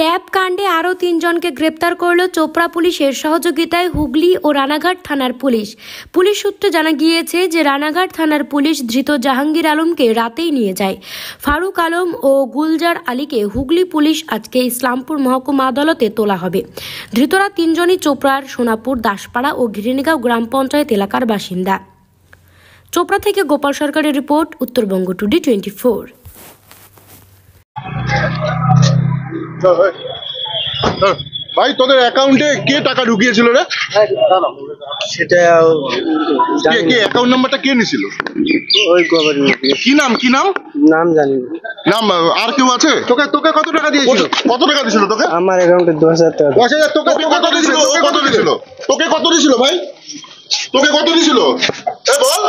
Tab কাণ্ডে আরও 3 জনকে গ্রেপ্তার করল চোপড়া পুলিশের সহযোগিতায় হুগলি ও রানাঘাট থানার পুলিশ। পুলিশ সূত্রে জানা গিয়েছে যে রানাঘাট থানার পুলিশ ধৃত জাহাঙ্গীর আলমকে রাতেই নিয়ে যায়। ফারুক আলম ও গুলজার আলীকে হুগলি পুলিশ আজকে ইসলামপুর মহকুমা আদালতে তোলা হবে। ধৃতরা 3 জনই চোপড়ার সোনাপুর, দাসপাড়া ও ঘিরিনিগাঁও গ্রাম পঞ্চায়েত এলাকার বাসিন্দা। চোপড়া থেকে গোপাল সরকারের রিপোর্ট, উত্তরবঙ্গ টুডে 24। ভাই, তোদের অ্যাকাউন্টে কে টাকা ঢুকিয়েছিল রে? সেটা কে অ্যাকাউন্ট নাম্বারটা কে নিছিল? ওই গভর্নমেন্ট। কি নাম নাম জানি না। নাম আর কেউ আছে? তোকে কত টাকা দিয়েছিল? কত টাকা দিয়েছিল তোকে? আমার অ্যাকাউন্টে 10,000 টাকা। 10,000। তোকে কত দিয়েছিল? কত দিয়েছিল? তোকে কত দিয়েছিল ভাই? তোকে কত দিয়েছিল? এ বল।